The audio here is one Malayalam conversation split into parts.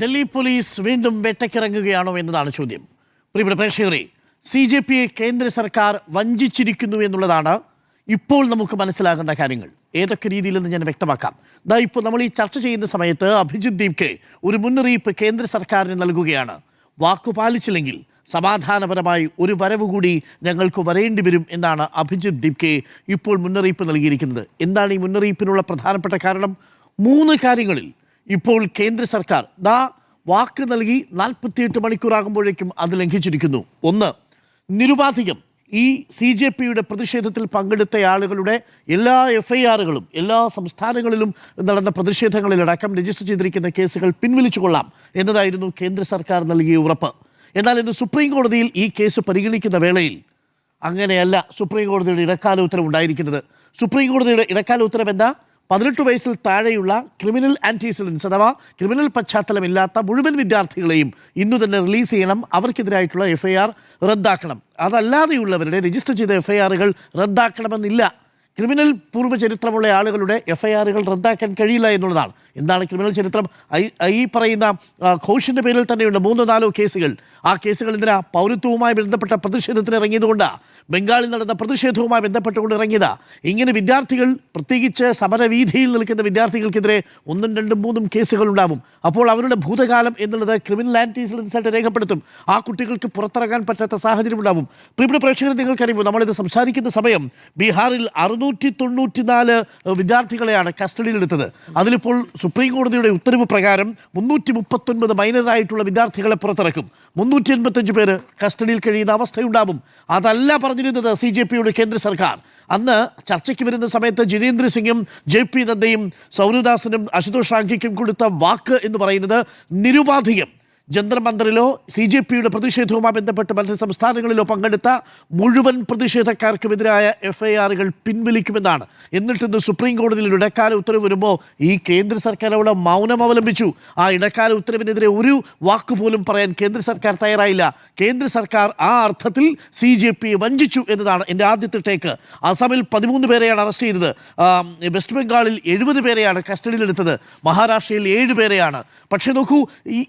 ഡൽഹി പോലീസ് വീണ്ടും വെട്ടക്കിറങ്ങുകയാണോ എന്നതാണ് ചോദ്യം. പ്രിയപ്പെട്ട പ്രേക്ഷകരെ, CJPയെ കേന്ദ്ര സർക്കാർ വഞ്ചിച്ചിരിക്കുന്നു എന്നുള്ളതാണ് ഇപ്പോൾ നമുക്ക് മനസ്സിലാകുന്ന കാര്യങ്ങൾ. ഏതൊക്കെ രീതിയിലെന്ന് ഞാൻ വ്യക്തമാക്കാം. ഇപ്പോൾ നമ്മൾ ഈ ചർച്ച ചെയ്യുന്ന സമയത്ത് അഭിജിത് ദീപ്കെ ഒരു മുന്നറിയിപ്പ് കേന്ദ്ര സർക്കാരിന് നൽകുകയാണ്. വാക്കുപാലിച്ചില്ലെങ്കിൽ സമാധാനപരമായി ഒരു വരവ് കൂടി ഞങ്ങൾക്ക് വരേണ്ടി വരും എന്നാണ് അഭിജിത് ദീപ്കെ ഇപ്പോൾ മുന്നറിയിപ്പ് നൽകിയിരിക്കുന്നത്. എന്താണ് ഈ മുന്നറിയിപ്പിനുള്ള പ്രധാനപ്പെട്ട കാരണം? 3 കാര്യങ്ങളിൽ ഇപ്പോൾ കേന്ദ്ര സർക്കാർ വാക്ക് നൽകി 48 മണിക്കൂറാകുമ്പോഴേക്കും അത് ലംഘിച്ചിരിക്കുന്നു. 1, നിരുപാധികം ഈ CJPയുടെ പ്രതിഷേധത്തിൽ പങ്കെടുത്ത ആളുകളുടെ എല്ലാ FIRകളും എല്ലാ സംസ്ഥാനങ്ങളിലും നടന്ന പ്രതിഷേധങ്ങളിലടക്കം രജിസ്റ്റർ ചെയ്തിരിക്കുന്ന കേസുകൾ പിൻവലിച്ചു കൊള്ളാം എന്നതായിരുന്നു കേന്ദ്ര സർക്കാർ നൽകിയ ഉറപ്പ്. എന്നാൽ ഇന്ന് സുപ്രീം കോടതിയിൽ ഈ കേസ് പരിഗണിക്കുന്ന വേളയിൽ അങ്ങനെയല്ല സുപ്രീം കോടതിയുടെ ഇടക്കാല ഉത്തരവ് ഉണ്ടായിരിക്കുന്നത്. സുപ്രീം കോടതിയുടെ ഇടക്കാല ഉത്തരവ് എന്താ? 18 വയസ്സിൽ താഴെയുള്ള ക്രിമിനൽ ആൻറ്റിസിഡൻസ് അഥവാ ക്രിമിനൽ പശ്ചാത്തലമില്ലാത്ത മുഴുവൻ വിദ്യാർത്ഥികളെയും ഇന്നു തന്നെ റിലീസ് ചെയ്യണം. അവർക്കെതിരായിട്ടുള്ള FIR റദ്ദാക്കണം. അതല്ലാതെയുള്ളവരുടെ രജിസ്റ്റർ ചെയ്ത FIRകൾ റദ്ദാക്കണമെന്നില്ല. ക്രിമിനൽ പൂർവ്വചരിത്രമുള്ള ആളുകളുടെ FIRകൾ റദ്ദാക്കാൻ കഴിയില്ല എന്നുള്ളതാണ്. എന്താണ് ക്രിമിനൽ ചരിത്രം? ഈ പറയുന്ന ഘോഷിൻ്റെ പേരിൽ തന്നെയുണ്ട് 3-4 കേസുകൾ. ആ കേസുകൾ എന്തിനാ? പൗരത്വവുമായി ബന്ധപ്പെട്ട പ്രതിഷേധത്തിന് ഇറങ്ങിയതുകൊണ്ടാണ്. ബംഗാളിൽ നടന്ന പ്രതിഷേധവുമായി ബന്ധപ്പെട്ടുകൊണ്ട് ഇറങ്ങിയതാ. ഇങ്ങനെ വിദ്യാർത്ഥികൾ, പ്രത്യേകിച്ച് സമരവീഥിയിൽ നിൽക്കുന്ന വിദ്യാർത്ഥികൾക്കെതിരെ 1, 2, 3 കേസുകൾ ഉണ്ടാവും. അപ്പോൾ അവരുടെ ഭൂതകാലം എന്നുള്ളത് ക്രിമിനൽ ആൻറ്റിസിഡൻസായിട്ട് രേഖപ്പെടുത്തും. ആ കുട്ടികൾക്ക് പുറത്തിറങ്ങാൻ പറ്റാത്ത സാഹചര്യം ഉണ്ടാവും. പ്രിയപ്പെട്ട പ്രേക്ഷകരെ, നിങ്ങൾക്കറിയുമോ, നമ്മളിത് സംസാരിക്കുന്ന സമയം ബീഹാറിൽ 694 വിദ്യാർത്ഥികളെയാണ് കസ്റ്റഡിയിലെടുത്തത്. അതിലിപ്പോൾ സുപ്രീം കോടതിയുടെ ഉത്തരവ് പ്രകാരം 339 മൈനറായിട്ടുള്ള വിദ്യാർത്ഥികളെ പുറത്തിറക്കും. 385 പേര് കസ്റ്റഡിയിൽ കഴിയുന്ന അവസ്ഥയുണ്ടാവും. അതല്ല പറഞ്ഞിരുന്നത് CJPയുടെ കേന്ദ്ര സർക്കാർ. അന്ന് ചർച്ചയ്ക്ക് വരുന്ന സമയത്ത് ജിതേന്ദ്ര സിംഗും JP നദ്ദയും സൗരദാസിനും അശുതോഷ് ഷാങ്കിക്കും കൊടുത്ത വാക്ക് എന്ന് പറയുന്നത് നിരുപാധികം ജന്തർ മന്ദറിലോ CJPയുടെ പ്രതിഷേധവുമായി ബന്ധപ്പെട്ട് മറ്റ് സംസ്ഥാനങ്ങളിലോ പങ്കെടുത്ത മുഴുവൻ പ്രതിഷേധക്കാർക്കുമെതിരായ FIRകൾ പിൻവലിക്കുമെന്നാണ്. എന്നിട്ടിന്ന് സുപ്രീം കോടതിയിൽ ഇടക്കാല ഉത്തരവ് വരുമ്പോൾ ഈ കേന്ദ്ര സർക്കാർ അവിടെ മൗനം അവലംബിച്ചു. ആ ഇടക്കാല ഉത്തരവിനെതിരെ ഒരു വാക്കുപോലും പറയാൻ കേന്ദ്ര സർക്കാർ തയ്യാറായില്ല. കേന്ദ്ര സർക്കാർ ആ അർത്ഥത്തിൽ CJPയെ വഞ്ചിച്ചു എന്നതാണ് എൻ്റെ ആദ്യത്തെ ടേക്ക്. അസമിൽ 13 പേരെയാണ് അറസ്റ്റ് ചെയ്തത്. വെസ്റ്റ് ബംഗാളിൽ 70 പേരെയാണ് കസ്റ്റഡിയിലെടുത്തത്. മഹാരാഷ്ട്രയിൽ 7 പേരെയാണ്. പക്ഷേ നോക്കൂ,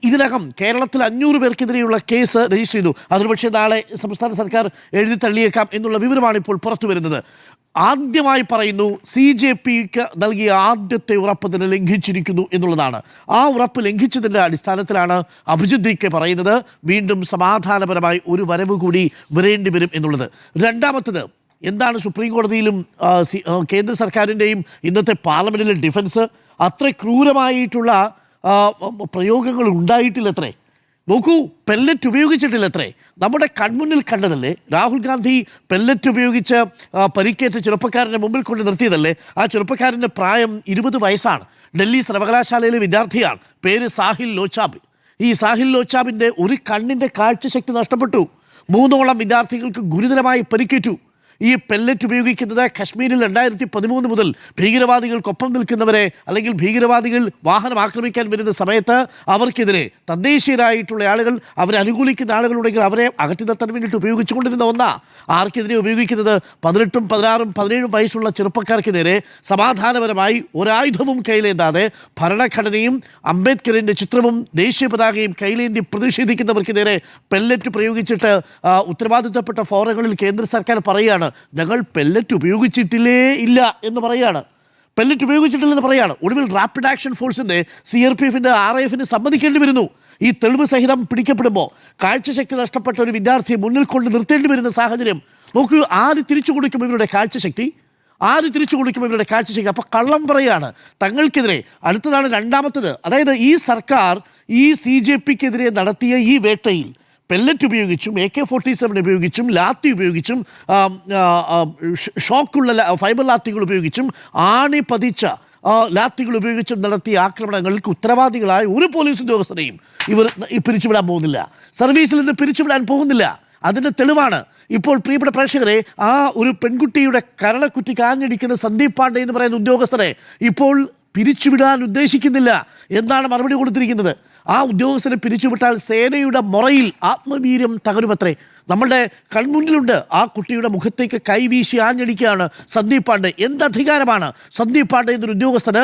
ഇതിനകം കേരളത്തിൽ 500 പേർക്കെതിരെയുള്ള കേസ് രജിസ്റ്റർ ചെയ്തു. അതൊരുപക്ഷെ നാളെ സംസ്ഥാന സർക്കാർ എഴുതി തള്ളിയേക്കാം എന്നുള്ള വിവരമാണ് ഇപ്പോൾ പുറത്തു വരുന്നത്. ആദ്യമായി പറയുന്നു, CJPക്ക് നൽകിയ ആദ്യത്തെ ഉറപ്പ് തന്നെ ലംഘിച്ചിരിക്കുന്നു എന്നുള്ളതാണ്. ആ ഉറപ്പ് ലംഘിച്ചതിൻ്റെ അടിസ്ഥാനത്തിലാണ് അഭിജിത് ദീപ്കെ പറയുന്നത് വീണ്ടും സമാധാനപരമായി ഒരു വരവ് കൂടി വരേണ്ടി വരും എന്നുള്ളത്. രണ്ടാമത്തത് എന്താണ്? സുപ്രീം കോടതിയിലും കേന്ദ്ര സർക്കാരിൻ്റെയും ഇന്നത്തെ പാർലമെൻറ്റിലെ ഡിഫൻസ് അത്ര ക്രൂരമായിട്ടുള്ള പ്രയോഗങ്ങൾ ഉണ്ടായിട്ടില്ലത്രേ. നോക്കൂ, പെല്ലറ്റ് ഉപയോഗിച്ചിട്ടില്ലത്രേ. നമ്മുടെ കൺമുന്നിൽ കണ്ടതല്ലേ? രാഹുൽ ഗാന്ധി പെല്ലറ്റ് ഉപയോഗിച്ച് പരിക്കേറ്റ ചെറുപ്പക്കാരനെ മുമ്പിൽ കൊണ്ട് നിർത്തിയതല്ലേ? ആ ചെറുപ്പക്കാരൻ്റെ പ്രായം 20 വയസ്സാണ്. ഡൽഹി സർവകലാശാലയിലെ വിദ്യാർത്ഥിയാണ്. പേര് സാഹിൽ ലോച്ചാബ്. ഈ സാഹിൽ ലോച്ചാബിൻ്റെ ഒരു കണ്ണിൻ്റെ കാഴ്ചശക്തി നഷ്ടപ്പെട്ടു. 3ഓളം വിദ്യാർത്ഥികൾക്ക് ഗുരുതരമായി പരിക്കേറ്റു. ഈ പെല്ലറ്റ് ഉപയോഗിക്കുന്നത് കശ്മീരിൽ 2013 മുതൽ ഭീകരവാദികൾക്കൊപ്പം നിൽക്കുന്നവരെ, അല്ലെങ്കിൽ ഭീകരവാദികൾ വാഹനം ആക്രമിക്കാൻ വരുന്ന സമയത്ത് അവർക്കെതിരെ തദ്ദേശീയരായിട്ടുള്ള ആളുകൾ, അവരെ അനുകൂലിക്കുന്ന ആളുകളുണ്ടെങ്കിൽ അവരെ അകറ്റി നിർത്താൻ വേണ്ടിയിട്ട് ഉപയോഗിച്ചുകൊണ്ടിരുന്ന ഒന്നാ. ആർക്കെതിരെ ഉപയോഗിക്കുന്നത്? 18, 16, 17 വയസ്സുള്ള ചെറുപ്പക്കാർക്കെതിരെ സമാധാനപരമായി ഒരായുധവും കയ്യിലേന്താതെ ഭരണഘടനയും അംബേദ്കറിൻ്റെ ചിത്രവും ദേശീയ പതാകയും കയ്യിലേന്തി പ്രതിഷേധിക്കുന്നവർക്കെതിരെ പെല്ലറ്റ് പ്രയോഗിച്ചിട്ട് ഉത്തരവാദിത്തപ്പെട്ട ഫോറങ്ങളിൽ കേന്ദ്ര സർക്കാർ പറയുകയാണ്, ഞങ്ങൾ പെല്ലറ്റ് ഉപയോഗിച്ചിട്ടില്ലേ ഇല്ല എന്ന് പറയാണ്. പെല്ലറ്റ് ഉപയോഗിച്ചിട്ടില്ലെന്ന് പറയാണ്. ഒടുവിൽ റാപ്പിഡ് ആക്ഷൻ ഫോഴ്സിൻ്റെ CRPFൻ്റെ RAFന് സമ്മതിക്കേണ്ടി വരുന്നു. ഈ തെളിവ് സഹിതം പിടിക്കപ്പെടുമ്പോൾ കാഴ്ചശക്തി നഷ്ടപ്പെട്ട ഒരു വിദ്യാർത്ഥിയെ മുന്നിൽ കൊണ്ട് നിർത്തേണ്ടി വരുന്ന സാഹചര്യം നോക്കൂ. ആര് തിരിച്ചു കൊടുക്കും ഇവരുടെ കാഴ്ചശക്തി? അപ്പോൾ കള്ളം പറയാണ് തങ്ങൾക്കെതിരെ. അടുത്തതാണ് രണ്ടാമത്തത്. അതായത് ഈ സർക്കാർ ഈ CJPക്കെതിരെ നടത്തിയ ഈ വേട്ടയിൽ പെല്ലറ്റ് ഉപയോഗിച്ചും AK-47 ഉപയോഗിച്ചും ലാത്തി ഉപയോഗിച്ചും ഷോക്കുള്ള ഫൈബർ ലാത്തികൾ ഉപയോഗിച്ചും ആണി പതിച്ച ലാത്തികൾ ഉപയോഗിച്ചും നടത്തിയ ആക്രമണങ്ങൾക്ക് ഉത്തരവാദികളായ ഒരു പോലീസ് ഉദ്യോഗസ്ഥരെയും ഇവർ പിരിച്ചുവിടാൻ പോകുന്നില്ല. സർവീസിൽ നിന്ന് പിരിച്ചുവിടാൻ പോകുന്നില്ല. അതിൻ്റെ തെളിവാണ് ഇപ്പോൾ പ്രിയപ്പെട്ട പ്രേക്ഷകരെ, ആ ഒരു പെൺകുട്ടിയുടെ കരളക്കുറ്റി കാഞ്ഞടിക്കുന്ന സന്ദീപ് പാണ്ഡെ എന്ന് പറയുന്ന ഉദ്യോഗസ്ഥരെ ഇപ്പോൾ പിരിച്ചുവിടാൻ ഉദ്ദേശിക്കുന്നില്ല എന്നാണ് മറുപടി കൊടുത്തിരിക്കുന്നത്. ആ ഉദ്യോഗസ്ഥരെ പിരിച്ചുവിട്ടാൽ സേനയുടെ മുറയിൽ ആത്മവീര്യം തകരുമത്രേ. നമ്മളുടെ കൺമുന്നിലുണ്ട്. ആ കുട്ടിയുടെ മുഖത്തേക്ക് കൈവീശി ആഞ്ഞടിക്കുകയാണ് സന്ദീപ് പാണ്ഡെ. എന്ത് അധികാരമാണ് സന്ദീപ് പാണ്ഡെ എന്നൊരു ഉദ്യോഗസ്ഥന്,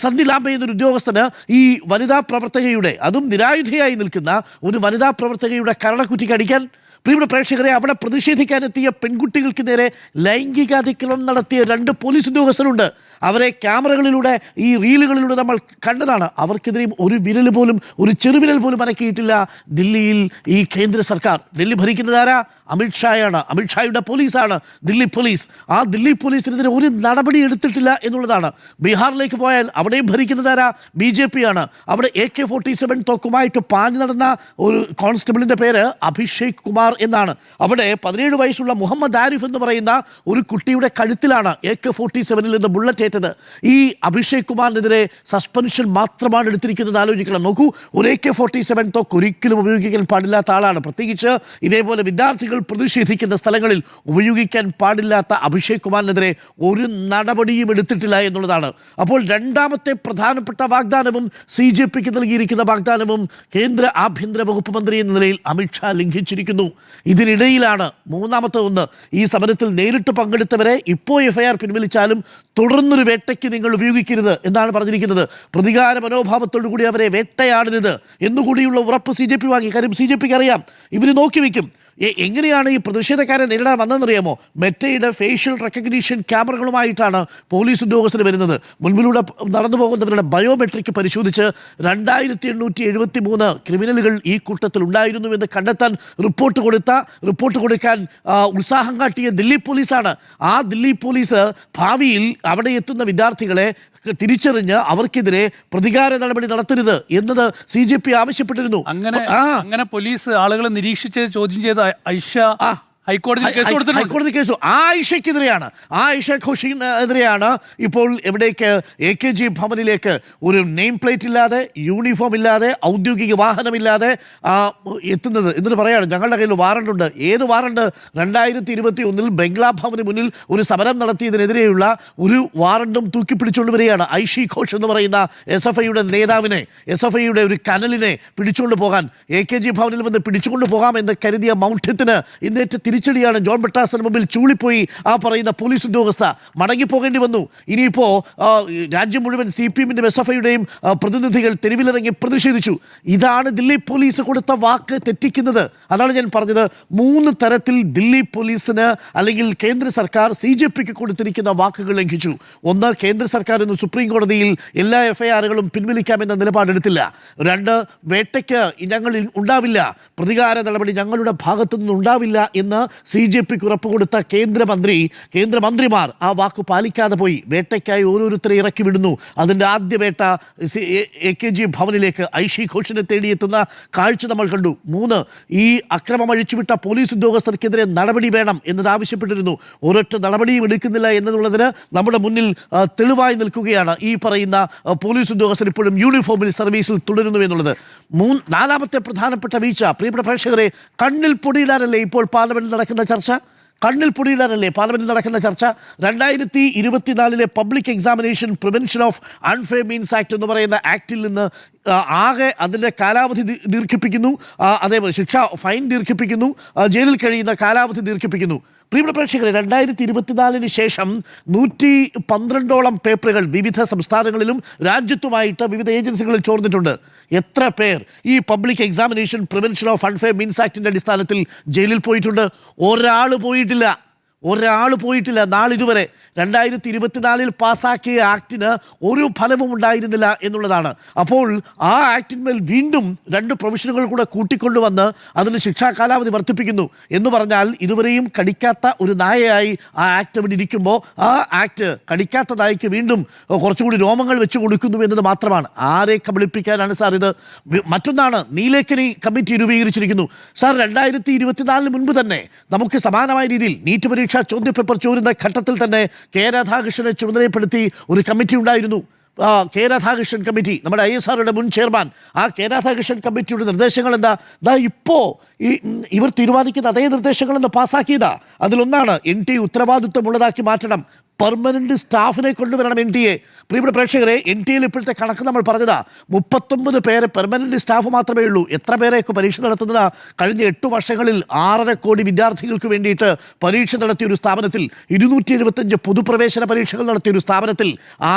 സന്ദീപ് ലാംബെ എന്നൊരു ഉദ്യോഗസ്ഥന് ഈ വനിതാ പ്രവർത്തകയുടെ, അതും നിരായുധയായി നിൽക്കുന്ന ഒരു വനിതാ പ്രവർത്തകയുടെ കരണക്കുറ്റിക്ക് അടിക്കാൻ? പ്രിയപ്പെട്ട പ്രേക്ഷകരെ, അവിടെ പ്രതിഷേധിക്കാനെത്തിയ പെൺകുട്ടികൾക്ക് നേരെ ലൈംഗിക അതിക്രമം നടത്തിയ 2 പോലീസ് ഉദ്യോഗസ്ഥരുണ്ട്. അവരെ ക്യാമറകളിലൂടെ, ഈ റീലുകളിലൂടെ നമ്മൾ കണ്ടതാണ്. അവർക്കെതിരെയും ഒരു വിരൽ പോലും, ഒരു ചെറുവിരൽ പോലും അനക്കിയിട്ടില്ല ദില്ലിയിൽ ഈ കേന്ദ്ര സർക്കാർ. ദില്ലി ഭരിക്കുന്നതാരാ? അമിത്ഷായാണ്. അമിത്ഷായുടെ പോലീസാണ് ദില്ലി പോലീസ്. ആ ദില്ലി പോലീസിനെതിരെ ഒരു നടപടി എടുത്തിട്ടില്ല എന്നുള്ളതാണ്. ബീഹാറിലേക്ക് പോയാൽ അവിടെയും ഭരിക്കുന്നതാരാ? BJP ആണ്. അവിടെ AK-47 തോക്കുമായിട്ട് പാഞ്ഞു നടന്ന ഒരു കോൺസ്റ്റബിളിൻ്റെ പേര് അഭിഷേക് കുമാർ എന്നാണ്. അവിടെ 17 വയസ്സുള്ള മുഹമ്മദ് ആരിഫ് എന്ന് പറയുന്ന ഒരു കുട്ടിയുടെ കഴുത്തിലാണ് AK-47 നിന്ന് ബുള്ളറ്റ് ഏറ്റത്. ഈ അഭിഷേക് കുമാറിനെതിരെ സസ്പെൻഷൻ മാത്രമാണ് എടുത്തിരിക്കുന്നത്. ആലോചിക്കണം. നോക്കൂ, ഒരു AK-47 തോക്ക് ഒരിക്കലും ഉപയോഗിക്കാൻ പാടില്ലാത്ത ആളാണ്. പ്രത്യേകിച്ച് ഇതേപോലെ വിദ്യാർത്ഥികൾ പ്രതിഷേധിക്കുന്ന സ്ഥലങ്ങളിൽ ഉപയോഗിക്കാൻ പാടില്ലാത്ത അഭിഷേക് കുമാറിനെതിരെ ഒരു നടപടിയും എടുത്തിട്ടില്ല എന്നുള്ളതാണ്. അപ്പോൾ രണ്ടാമത്തെ പ്രധാനപ്പെട്ട വാഗ്ദാനവും CJPക്ക് നൽകിയിരിക്കുന്ന വാഗ്ദാനവും കേന്ദ്ര ആഭ്യന്തര വകുപ്പ് മന്ത്രി എന്ന നിലയിൽ അമിത്ഷാ ലംഘിച്ചിരിക്കുന്നു. ഇതിനിടയിലാണ് മൂന്നാമത്തെ ഒന്ന്. ഈ സമരത്തിൽ നേരിട്ട് പങ്കെടുത്തവരെ ഇപ്പോൾ FIR പിൻവലിച്ചാലും തുടർന്നൊരു വേട്ടയ്ക്ക് നിങ്ങൾ ഉപയോഗിക്കരുത് എന്നാണ് പറഞ്ഞിരിക്കുന്നത്. പ്രതികാര മനോഭാവത്തോടു കൂടി അവരെ വേട്ടയാടരുത് എന്നുകൂടിയുള്ള ഉറപ്പ് CJP വാങ്ങി. കാര്യം CJPക്ക് അറിയാം, ഇവർ നോക്കി വയ്ക്കും. എങ്ങനെയാണ് ഈ പ്രതിഷേധക്കാരെ നേരിടാൻ വന്നതെന്നറിയാമോ? മെറ്റയുടെ ഫേഷ്യൽ റെക്കഗ്നീഷൻ ക്യാമറകളുമായിട്ടാണ് പോലീസ് ഉദ്യോഗസ്ഥർ വരുന്നത്. മുൻപിലൂടെ നടന്നു പോകുന്നവരുടെ ബയോമെട്രിക് പരിശോധിച്ച് 2873 ക്രിമിനലുകൾ ഈ കൂട്ടത്തിൽ ഉണ്ടായിരുന്നുവെന്ന് കണ്ടെത്താൻ റിപ്പോർട്ട് കൊടുക്കാൻ ഉത്സാഹം കാട്ടിയ ദില്ലി പോലീസാണ്. ആ ദില്ലി പോലീസ് ഭാവിയിൽ അവിടെ എത്തുന്ന വിദ്യാർത്ഥികളെ തിരിച്ചറിഞ്ഞ് അവർക്കെതിരെ പ്രതികാര നടപടി നടത്തരുത് എന്നത് CJP ആവശ്യപ്പെട്ടിരുന്നു. അങ്ങനെ പോലീസ് ആളുകളെ നിരീക്ഷിച്ച് ചോദ്യം ചെയ്ത ഐഷ ഹൈക്കോടതി കേസ് ആയിഷയ്ക്കെതിരെയാണ്. ആയിഷ ഘോഷിനെതിരെയാണ് ഇപ്പോൾ എവിടേക്ക് AKG ഭവനിലേക്ക് ഒരു നെയിം പ്ലേറ്റ് ഇല്ലാതെ, യൂണിഫോം ഇല്ലാതെ, ഔദ്യോഗിക വാഹനമില്ലാതെ എത്തുന്നത്. എന്നിട്ട് പറയാണ് ഞങ്ങളുടെ കയ്യിൽ വാറണ്ട് ഉണ്ട്. ഏത് വാറണ്ട്? 2021 ബംഗ്ലാ ഭവന് മുന്നിൽ ഒരു സമരം നടത്തിയതിനെതിരെയുള്ള ഒരു വാറണ്ടും തൂക്കിപ്പിടിച്ചുകൊണ്ട് വരികയാണ്. ഐഷി ഘോഷ് എന്ന് പറയുന്ന SFIയുടെ നേതാവിനെ, SFIയുടെ ഒരു കനലിനെ പിടിച്ചുകൊണ്ട് പോകാൻ AKG ഭവനിൽ വന്ന് പിടിച്ചുകൊണ്ട് പോകാമെന്ന് കരുതിയ മൗഢ്യത്തിന് ഇന്നേറ്റ് തിരിച്ചടിയാണ്. ജോൺ ബ്രിട്ടാസിന് മുമ്പിൽ ചൂളിപ്പോയി ആ പറയുന്ന പോലീസ് ഉദ്യോഗസ്ഥ. മടങ്ങിപ്പോകേണ്ടി വന്നു. ഇനിയിപ്പോൾ രാജ്യം മുഴുവൻ CPMൻ്റെയും SFIയുടെയും പ്രതിനിധികൾ തെരുവിലിറങ്ങി പ്രതിഷേധിച്ചു. ഇതാണ് ദില്ലി പോലീസ് കൊടുത്ത വാക്ക് തെറ്റിക്കുന്നത്. അതാണ് ഞാൻ പറഞ്ഞത്. 3 തരത്തിൽ ദില്ലി പോലീസിന് അല്ലെങ്കിൽ കേന്ദ്ര സർക്കാർ CJPക്ക് കൊടുത്തിരിക്കുന്ന വാക്കുകൾ ലംഘിച്ചു. ഒന്ന്, കേന്ദ്ര സർക്കാർ ഇന്ന് സുപ്രീം കോടതിയിൽ എല്ലാ FIRകളും പിൻവലിക്കാമെന്ന നിലപാടെടുത്തില്ല. 2, വേട്ടയ്ക്ക് ഞങ്ങൾ ഉണ്ടാവില്ല, പ്രതികാര നടപടി ഞങ്ങളുടെ ഭാഗത്തു നിന്നും ഉണ്ടാവില്ല എന്ന് CJPക്ക് ഉറപ്പ് കൊടുത്ത കേന്ദ്രമന്ത്രിമാർ ആ വാക്ക് പാലിക്കാതെ പോയി. വേട്ടയ്ക്കായി ഓരോരുത്തരെ ഇറക്കി വിടുന്നു. അതിൻ്റെ ആദ്യ വേട്ട AKG ഭവനിലേക്ക് ഐഷി ഘോഷിനെ തേടിയെത്തുന്ന കാഴ്ച നമ്മൾ കണ്ടു. 3, ഈ അക്രമം അഴിച്ചുവിട്ട പോലീസ് ഉദ്യോഗസ്ഥർക്കെതിരെ നടപടി വേണം എന്നത് ആവശ്യപ്പെട്ടിരുന്നു. ഒരൊറ്റ നടപടിയും എടുക്കുന്നില്ല എന്നുള്ളതിന് നമ്മുടെ മുന്നിൽ തെളിവായി നിൽക്കുകയാണ് ഈ പറയുന്ന പോലീസ് ഉദ്യോഗസ്ഥർ ഇപ്പോഴും യൂണിഫോമിൽ സർവീസിൽ തുടരുന്നു എന്നുള്ളത്. 4ാമത്തെ പ്രധാനപ്പെട്ട വീഴ്ച, പ്രിയപ്പെട്ട പ്രേക്ഷകരെ, കണ്ണിൽ പൊടിയിടാനല്ലേ ഇപ്പോൾ പാർലമെന്റിൽ നടക്കുന്ന ചർച്ച? 2024 public examination prevention of unfair means act എന്ന് പറയുന്ന ആക്ടിൽ നിന്ന് ആകെ അതിൻ്റെ കാലാവധി ദീർഘിപ്പിക്കുന്നു. അതേപോലെ ഫൈൻ ദീർഘിപ്പിക്കുന്നു, ജയിലിൽ കഴിയുന്ന കാലാവധി ദീർഘിപ്പിക്കുന്നു. പ്രിയപ്പെട്ട പ്രേക്ഷകരെ, 2024 ശേഷം 112ഓളം പേപ്പറുകൾ വിവിധ സംസ്ഥാനങ്ങളിലും രാജ്യത്തുമായിട്ട് വിവിധ ഏജൻസികളിൽ ചോർന്നിട്ടുണ്ട്. എത്ര പേർ ഈ public examination prevention of unfair means ആക്ടിൻ്റെ അടിസ്ഥാനത്തിൽ ജയിലിൽ പോയിട്ടുണ്ട്? ഒരാൾ പോയിട്ടില്ല നാളിതുവരെ. 2024 പാസ്സാക്കിയ ആക്ടിന് ഒരു ഫലവും ഉണ്ടായിരുന്നില്ല എന്നുള്ളതാണ്. അപ്പോൾ ആ ആക്ടിന്മേൽ വീണ്ടും 2 പ്രൊവിഷനുകൾ കൂടെ കൂട്ടിക്കൊണ്ടുവന്ന് അതിന് ശിക്ഷാ കാലാവധി വർദ്ധിപ്പിക്കുന്നു. എന്ന് പറഞ്ഞാൽ ഇതുവരെയും കടിക്കാത്ത ഒരു നായയായി ആ ആക്ട് അവിടെ ഇരിക്കുമ്പോൾ ആ ആക്ട് കടിക്കാത്ത നായയ്ക്ക് വീണ്ടും കുറച്ചുകൂടി രോമങ്ങൾ വെച്ച് കൊടുക്കുന്നു എന്നത് മാത്രമാണ്. ആരെ കബളിപ്പിക്കാനാണ് സാർ ഇത്? മറ്റൊന്നാണ്, നീലേക്കനി കമ്മിറ്റി രൂപീകരിച്ചിരിക്കുന്നു. സാർ, 2024 മുൻപ് തന്നെ നമുക്ക് സമാനമായ രീതിയിൽ നീറ്റ് പരീക്ഷ ചോദ്യപേപ്പർ ചോരുന്ന ഘട്ടത്തിൽ തന്നെ രാധാകൃഷ്ണനെ ചുമതലപ്പെടുത്തി ഒരു കമ്മിറ്റി ഉണ്ടായിരുന്നു. രാധാകൃഷ്ണൻ കമ്മിറ്റി, നമ്മുടെ ISROയുടെ മുൻ ചെയർമാൻ. രാധാകൃഷ്ണൻ കമ്മിറ്റിയുടെ നിർദ്ദേശങ്ങൾ എന്താ? ഇപ്പോൾ ഇവർ തീരുമാനിക്കുന്ന അതേ നിർദ്ദേശങ്ങളെന്ന് പാസ്സാക്കിയതാ. അതിലൊന്നാണ് NT ഉത്തരവാദിത്വമുള്ളതാക്കി മാറ്റണം. പെർമനന്റ് സ്റ്റാഫിനെ കൊണ്ടുവരണം NTA. പ്രിയപ്പെട്ട പ്രേക്ഷകരെ, NTA ഇപ്പോഴത്തെ കണക്ക് നമ്മൾ പറഞ്ഞതാ, 39 പേരെ പെർമനന്റ് സ്റ്റാഫ് മാത്രമേ ഉള്ളൂ. എത്ര പേരെയൊക്കെ പരീക്ഷ നടത്തുന്നതാ? കഴിഞ്ഞ 8 വർഷങ്ങളിൽ 6.5 കോടി വിദ്യാർത്ഥികൾക്ക് വേണ്ടിയിട്ട് പരീക്ഷ നടത്തിയ ഒരു സ്ഥാപനത്തിൽ, 275 പൊതുപ്രവേശന പരീക്ഷകൾ നടത്തിയ ഒരു സ്ഥാപനത്തിൽ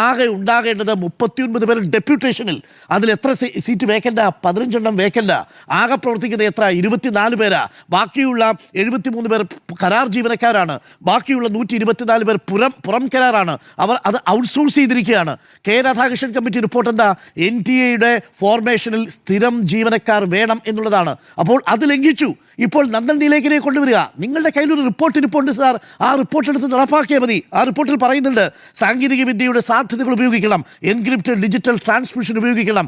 ആകെ ഉണ്ടാകേണ്ടത് 39 പേർ ഡെപ്യൂട്ടേഷനിൽ. അതിൽ എത്ര സീറ്റ് വേക്കൻഡാ? 15 എണ്ണം വേക്കൻഡാ. ആകെ പ്രവർത്തിക്കുന്നത് എത്ര? 24 പേരാ. ബാക്കിയുള്ള 73 പേർ കരാർ ജീവനക്കാരാണ്. ബാക്കിയുള്ള 124 പേർ പുറം കരാറാണ്. അവർ അത് ഔട്ട്സോഴ്സ് ചെയ്തിരിക്കുകയാണ്. കെ രാധാകൃഷ്ണൻ കമ്മിറ്റി റിപ്പോർട്ട് എന്താ? NTA ഫോർമേഷനിൽ സ്ഥിരം ജീവനക്കാർ വേണം എന്നുള്ളതാണ്. അപ്പോൾ അത് ലംഘിച്ചു. ഇപ്പോൾ നന്ദൻ നീലേക്കനെ കൊണ്ടുവരിക. നിങ്ങളുടെ കയ്യിലൊരു റിപ്പോർട്ട് ഇരിപ്പുണ്ട് സാർ, ആ റിപ്പോർട്ട് എടുത്ത് നടപ്പാക്കിയാൽ മതി. ആ റിപ്പോർട്ടിൽ പറയുന്നുണ്ട്, സാങ്കേതിക വിദ്യയുടെ സാധ്യതകൾ ഉപയോഗിക്കണം, എൻക്രിപ്റ്റഡ് ഡിജിറ്റൽ ട്രാൻസ്മിഷൻ ഉപയോഗിക്കണം,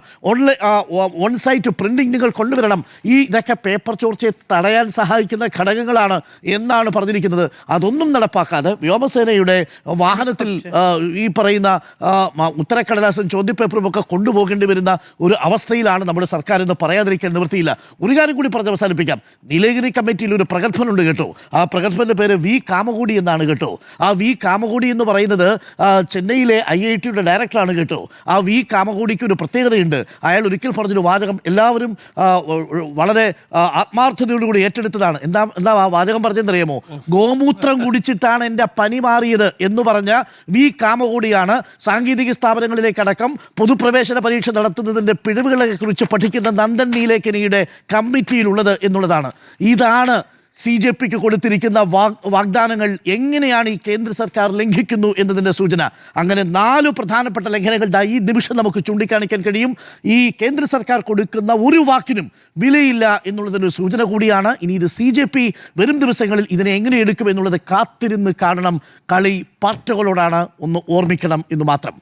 ഓൺ സൈറ്റ് പ്രിന്റിംഗ് നിങ്ങൾ കൊണ്ടുവരണം. ഇതൊക്കെ പേപ്പർ ചോർച്ചയെ തടയാൻ സഹായിക്കുന്ന ഘടകങ്ങളാണ് എന്നാണ് പറഞ്ഞിരിക്കുന്നത്. അതൊന്നും നടപ്പാക്കാതെ വ്യോമസേനയുടെ വാഹനത്തിൽ ഈ പറയുന്ന ഉത്തരക്കടലാസും ചോദ്യപേപ്പറും ഒക്കെ കൊണ്ടുപോകേണ്ടി വരുന്ന ഒരു അവസ്ഥയിലാണ് നമ്മുടെ സർക്കാർ എന്ന് പറയാതിരിക്കാൻ നിവൃത്തിയില്ല. ഒരു കാര്യം കൂടി പറഞ്ഞ് അവസാനിപ്പിക്കാം. നീലഗിരി കമ്മിറ്റിയിൽ ഒരു പ്രഗത്ഭനുണ്ട് കേട്ടോ. ആ പ്രഗത്ഭന്റെ പേര് വി കാമകോടി എന്നാണ് കേട്ടോ. ആ വി കാമകോടി എന്ന് പറയുന്നത് ചെന്നൈയിലെ IIT ഡയറക്ടറാണ് കേട്ടോ. ആ വി കാമകോടിക്ക് ഒരു പ്രത്യേകതയുണ്ട്. അയാൾ ഒരിക്കൽ പറഞ്ഞൊരു വാചകം എല്ലാവരും വളരെ ആത്മാർത്ഥതയോടുകൂടി ഏറ്റെടുത്തതാണ്. എന്താ ആ വാചകം പറഞ്ഞെന്നറിയാമോ? ഗോമൂത്രം കുടിച്ചിട്ടാണ് എൻ്റെ പനി മാറിയത് എന്ന് പറഞ്ഞ വി കാമകോടിയാണ് സാങ്കേതിക സ്ഥാപനങ്ങളിലേക്കടക്കം പൊതുപ്രവേശന പരീക്ഷ നടത്തുന്നതിൻ്റെ പിഴവുകളെ കുറിച്ച് പഠിക്കുന്ന നന്ദൻ നീലേക്കനിയുടെ കമ്മിറ്റിയിലുള്ളത് എന്നുള്ളതാണ്. ഇതാണ് CJPക്ക് കൊടുത്തിരിക്കുന്ന വാഗ്ദാനങ്ങൾ എങ്ങനെയാണ് ഈ കേന്ദ്ര സർക്കാർ ലംഘിക്കുന്നു എന്നതിൻ്റെ സൂചന. അങ്ങനെ 4 പ്രധാനപ്പെട്ട ലംഘനങ്ങൾ ഈ നിമിഷം നമുക്ക് ചൂണ്ടിക്കാണിക്കാൻ കഴിയും. ഈ കേന്ദ്ര സർക്കാർ കൊടുക്കുന്ന ഒരു വാക്കിനും വിലയില്ല എന്നുള്ളതിൻ്റെ സൂചന കൂടിയാണ്. ഇനി ഇത് CJP വരും ദിവസങ്ങളിൽ ഇതിനെ എങ്ങനെ എടുക്കും എന്നുള്ളത് കാത്തിരുന്ന് കാണണം. കളി പാർട്ടികളോടാണ്, ഒന്ന് ഓർമ്മിക്കണം എന്ന് മാത്രം.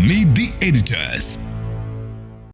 Meet the editors.